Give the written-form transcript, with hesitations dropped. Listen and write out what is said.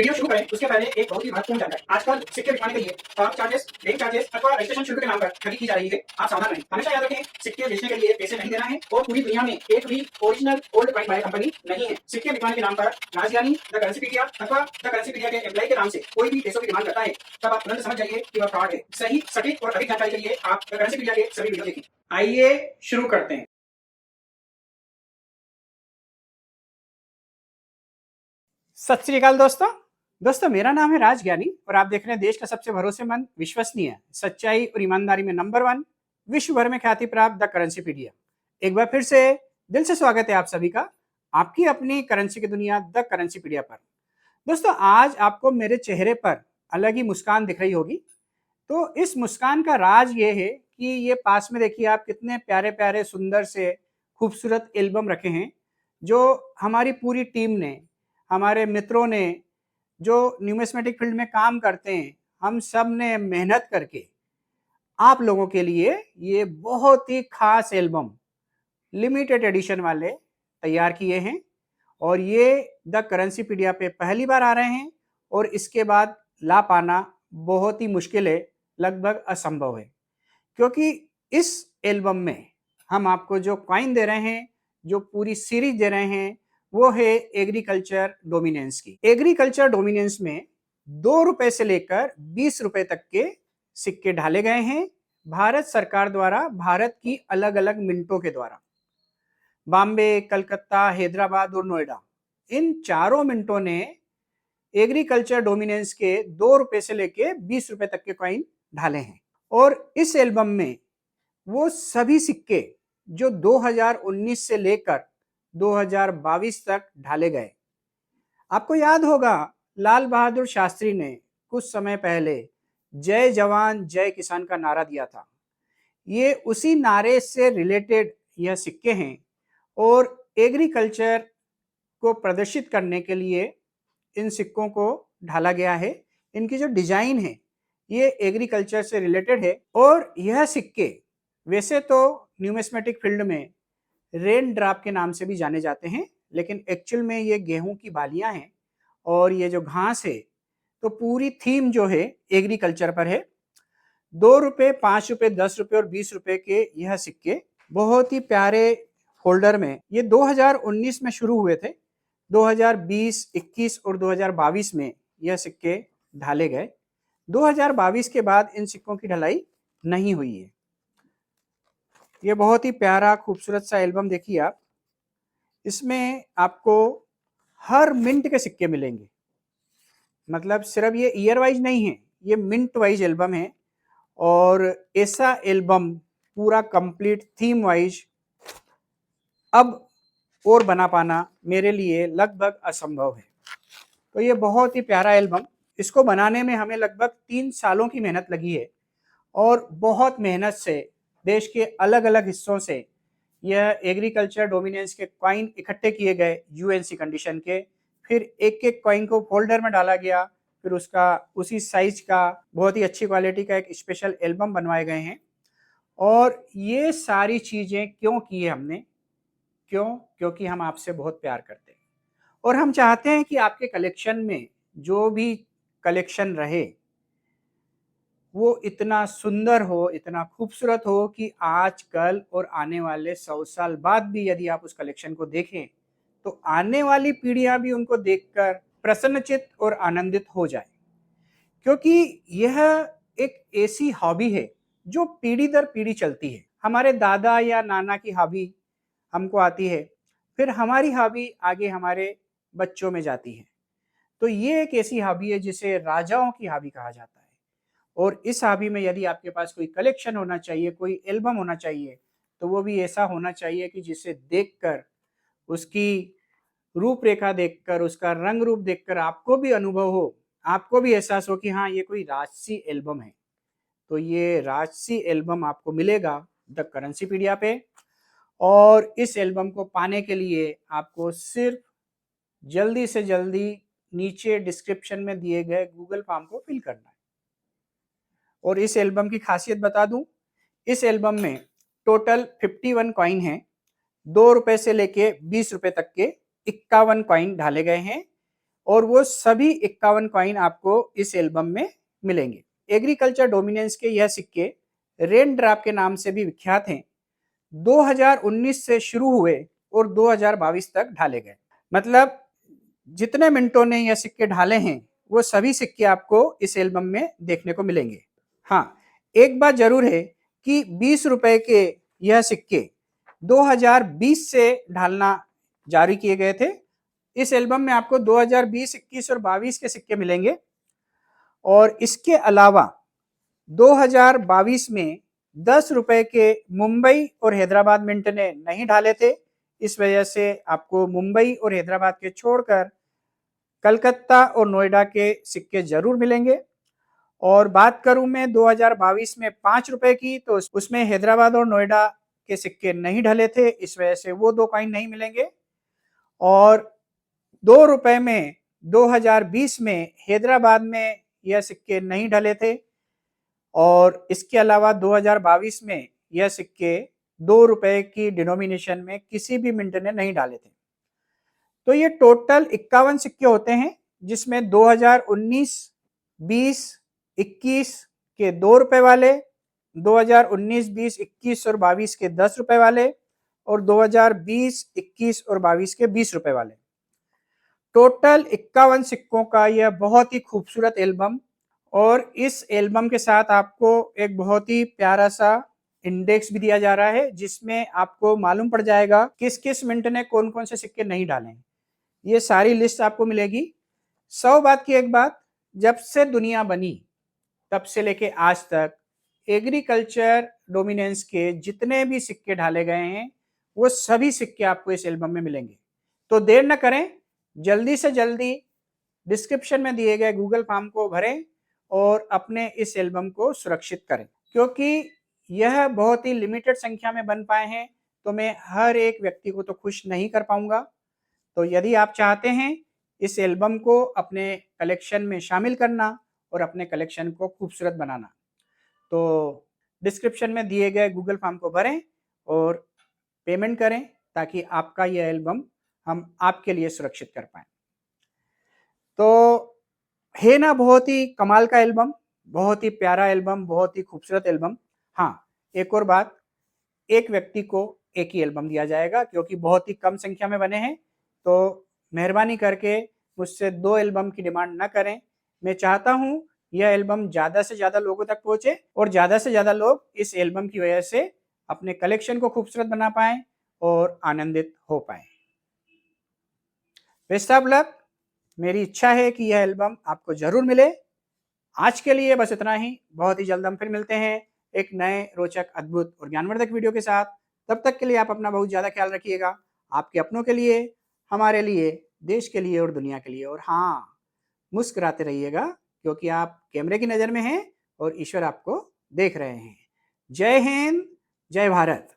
Video शुरू करें उसके पहले एक बहुत ही महत्वपूर्ण जानकारी। आजकल सिक्के बिकवाने के लिए पार्क चार्जेस, बैंक चार्जेस अथवा रजिस्ट्रेशन शुल्क के नाम पर ठगी की जा रही है। आप सावधान रहें। हमेशा याद रखें, सिक्के बेचने के लिए पैसे नहीं देना है और पूरी दुनिया में एक भी original old coin buyer company नहीं है। सिक्के बिकवाने के नाम पर राजधानी, द करेंसीपीडिया अथवा द करेंसीपीडिया के एम्प्लॉय के नाम से कोई भी पैसों की डिमांड करता है, तब आप तुरंत समझ जाइए कि वह फ्रॉड है। सही, सटीक और अधिक जानकारी के लिए आप द करेंसीपीडिया के सभी वीडियो देखें। आइए शुरू करते हैं। सत श्री अकाल दोस्तों, मेरा नाम है राज ज्ञानी और आप देख रहे हैं देश का सबसे भरोसेमंद, विश्वसनीय, सच्चाई और ईमानदारी में नंबर 1, विश्व भर में ख्याति प्राप्त द करेंसीपीडिया। एक बार फिर से दिल से स्वागत है आप सभी का आपकी अपनी करेंसी की दुनिया द करेंसीपीडिया पर। दोस्तों, आज आपको मेरे चेहरे पर अलग ही मुस्कान दिख रही होगी। तो इस मुस्कान का राज ये है कि ये पास में देखिए आप कितने प्यारे प्यारे सुंदर से खूबसूरत एल्बम रखे हैं, जो हमारी पूरी टीम ने, हमारे मित्रों ने, जो न्यूमिस्मेटिक फील्ड में काम करते हैं, हम सब ने मेहनत करके आप लोगों के लिए ये बहुत ही खास एल्बम लिमिटेड एडिशन वाले तैयार किए हैं और ये द करेंसीपीडिया पे पहली बार आ रहे हैं और इसके बाद ला पाना बहुत ही मुश्किल है, लगभग असंभव है, क्योंकि इस एल्बम में हम आपको जो कॉइन दे रहे हैं, जो पूरी सीरीज दे रहे हैं, वो है एग्रीकल्चर डोमिनेंस की। एग्रीकल्चर डोमिनेंस में 2 रुपए से लेकर 20 रुपए तक के सिक्के ढाले गए हैं भारत सरकार द्वारा, भारत की अलग अलग मिंटों के द्वारा। बॉम्बे, कलकत्ता, हैदराबाद और नोएडा, इन चारों मिंटों ने एग्रीकल्चर डोमिनेंस के 2 रुपए से लेकर 20 रुपए तक के कॉइन ढाले हैं। और इस एल्बम में वो सभी सिक्के जो 2019 से लेकर 2022 तक ढाले गए। आपको याद होगा, लाल बहादुर शास्त्री ने कुछ समय पहले जय जवान जय किसान का नारा दिया था। ये उसी नारे से रिलेटेड यह सिक्के हैं और एग्रीकल्चर को प्रदर्शित करने के लिए इन सिक्कों को ढाला गया है। इनकी जो डिजाइन है ये एग्रीकल्चर से रिलेटेड है और यह सिक्के वैसे तो न्यूमिस्मेटिक फील्ड में रेन ड्रॉप के नाम से भी जाने जाते हैं, लेकिन एक्चुअल में ये गेहूं की बालियां हैं और ये जो घास है, तो पूरी थीम जो है एग्रीकल्चर पर है। 2 रुपए, 5 रुपए, 10 रुपए और 20 रुपए के यह सिक्के बहुत ही प्यारे फोल्डर में ये 2019 में शुरू हुए थे। 2020, 21 और 2022 में यह सिक्के ढाले गए। 2022 के बाद इन सिक्कों की ढलाई नहीं हुई है। ये बहुत ही प्यारा खूबसूरत सा एल्बम देखिए आप, इसमें आपको हर मिंट के सिक्के मिलेंगे। मतलब सिर्फ ये ईयर वाइज नहीं है, ये मिंट वाइज एल्बम है और ऐसा एल्बम पूरा कंप्लीट थीम वाइज अब और बना पाना मेरे लिए लगभग असंभव है। तो ये बहुत ही प्यारा एल्बम, इसको बनाने में हमें लगभग 3 सालों की मेहनत लगी है और बहुत मेहनत से देश के अलग अलग हिस्सों से यह एग्रीकल्चर डोमिनेंस के कॉइन इकट्ठे किए गए यूएनसी कंडीशन के। फिर एक एक कॉइन को फोल्डर में डाला गया, फिर उसका उसी साइज का बहुत ही अच्छी क्वालिटी का एक स्पेशल एल्बम बनवाए गए हैं। और ये सारी चीजें क्यों की है हमने? क्योंकि हम आपसे बहुत प्यार करते हैं और हम चाहते हैं कि आपके कलेक्शन में जो भी कलेक्शन रहे वो इतना सुंदर हो, इतना खूबसूरत हो कि आज कल और आने वाले 100 साल बाद भी यदि आप उस कलेक्शन को देखें तो आने वाली पीढ़ियां भी उनको देखकर प्रसन्नचित और आनंदित हो जाए। क्योंकि यह एक ऐसी हॉबी है जो पीढ़ी दर पीढ़ी चलती है। हमारे दादा या नाना की हॉबी हमको आती है, फिर हमारी हॉबी आगे हमारे बच्चों में जाती है। तो ये एक ऐसी हॉबी है जिसे राजाओं की हॉबी कहा जाता है। और इस हॉबी में यदि आपके पास कोई कलेक्शन होना चाहिए, कोई एल्बम होना चाहिए, तो वो भी ऐसा होना चाहिए कि जिसे देखकर, उसकी रूपरेखा देखकर, उसका रंग रूप देखकर आपको भी अनुभव हो, आपको भी एहसास हो कि हाँ, ये कोई राजसी एल्बम है। तो ये राजसी एल्बम आपको मिलेगा द करेंसीपीडिया पे और इस एल्बम को पाने के लिए आपको सिर्फ जल्दी से जल्दी नीचे डिस्क्रिप्शन में दिए गए गूगल फॉर्म को फिल करना है। और इस एल्बम की खासियत बता दूं, इस एल्बम में टोटल 51 कॉइन हैं। 2 रुपए से लेके 20 रुपए तक के 51 कॉइन ढाले गए हैं और वो सभी 51 कॉइन आपको इस एल्बम में मिलेंगे। एग्रीकल्चर डोमिनेंस के यह सिक्के रेन ड्रॉप के नाम से भी विख्यात हैं। 2019 से शुरू हुए और 2022 तक ढाले गए। मतलब जितने मिनटों ने यह सिक्के ढाले हैं वो सभी सिक्के आपको इस एल्बम में देखने को मिलेंगे। हाँ, एक बात जरूर है कि 20 रुपए के यह सिक्के 2020 से ढालना जारी किए गए थे। इस एल्बम में आपको 2020, 21 और 22 के सिक्के मिलेंगे। और इसके अलावा 2022 में 10 रुपए के मुंबई और हैदराबाद मिंट ने नहीं ढाले थे। इस वजह से आपको मुंबई और हैदराबाद के छोड़कर कलकत्ता और नोएडा के सिक्के जरूर मिलेंगे। और बात करूं मैं 2022 में 5 रुपए की, तो उसमें हैदराबाद और नोएडा के सिक्के नहीं ढले थे, इस वजह से वो 2 कॉइन नहीं मिलेंगे। और 2 रुपए में 2020 में हैदराबाद में यह सिक्के नहीं ढले थे। और इसके अलावा 2022 में यह सिक्के 2 रुपए की डिनोमिनेशन में किसी भी मिंट ने नहीं डाले थे। तो ये टोटल 51 सिक्के होते हैं, जिसमें 2019, 20, 21 के 2 रुपए वाले, 2019, 20, 21 और 22 के 10 रुपए वाले, और 2020, 21 और 22 के 20 रुपए वाले। टोटल 51 सिक्कों का यह बहुत ही खूबसूरत एल्बम, और इस एल्बम के साथ आपको एक बहुत ही प्यारा सा इंडेक्स भी दिया जा रहा है, जिसमें आपको मालूम पड़ जाएगा किस किस मिंट ने कौन कौन से सिक्के नहीं डाले। ये सारी लिस्ट आपको मिलेगी। 100 बात की एक बात, जब से दुनिया बनी तब से लेके आज तक एग्रीकल्चर डोमिनेंस के जितने भी सिक्के ढाले गए हैं वो सभी सिक्के आपको इस एल्बम में मिलेंगे। तो देर न करें, जल्दी से जल्दी डिस्क्रिप्शन में दिए गए गूगल फॉर्म को भरें और अपने इस एल्बम को सुरक्षित करें, क्योंकि यह बहुत ही लिमिटेड संख्या में बन पाए हैं, तो मैं हर एक व्यक्ति को तो खुश नहीं कर पाऊंगा। तो यदि आप चाहते हैं इस एल्बम को अपने कलेक्शन में शामिल करना और अपने कलेक्शन को खूबसूरत बनाना, तो डिस्क्रिप्शन में दिए गए गूगल फॉर्म को भरें और पेमेंट करें, ताकि आपका यह एल्बम हम आपके लिए सुरक्षित कर पाएं। तो है ना बहुत ही कमाल का एल्बम, बहुत ही प्यारा एल्बम, बहुत ही खूबसूरत एल्बम। हाँ, एक और बात, एक व्यक्ति को एक ही एल्बम दिया जाएगा, क्योंकि बहुत ही कम संख्या में बने हैं। तो मेहरबानी करके मुझसे 2 एल्बम की डिमांड ना करें। मैं चाहता हूँ यह एल्बम ज़्यादा से ज़्यादा लोगों तक पहुँचे और ज़्यादा से ज़्यादा लोग इस एल्बम की वजह से अपने कलेक्शन को खूबसूरत बना पाएँ और आनंदित हो पाएँ। Best of luck. मेरी इच्छा है कि यह एल्बम आपको जरूर मिले। आज के लिए बस इतना ही। बहुत ही जल्द हम फिर मिलते हैं एक नए रोचक, अद्भुत और ज्ञानवर्धक वीडियो के साथ। तब तक के लिए आप अपना बहुत ज़्यादा ख्याल रखिएगा, आपके अपनों के लिए, हमारे लिए, देश के लिए और दुनिया के लिए। और हाँ, मुस्कुराते रहिएगा, क्योंकि आप कैमरे की नज़र में हैं और ईश्वर आपको देख रहे हैं। जय हिंद, जय भारत।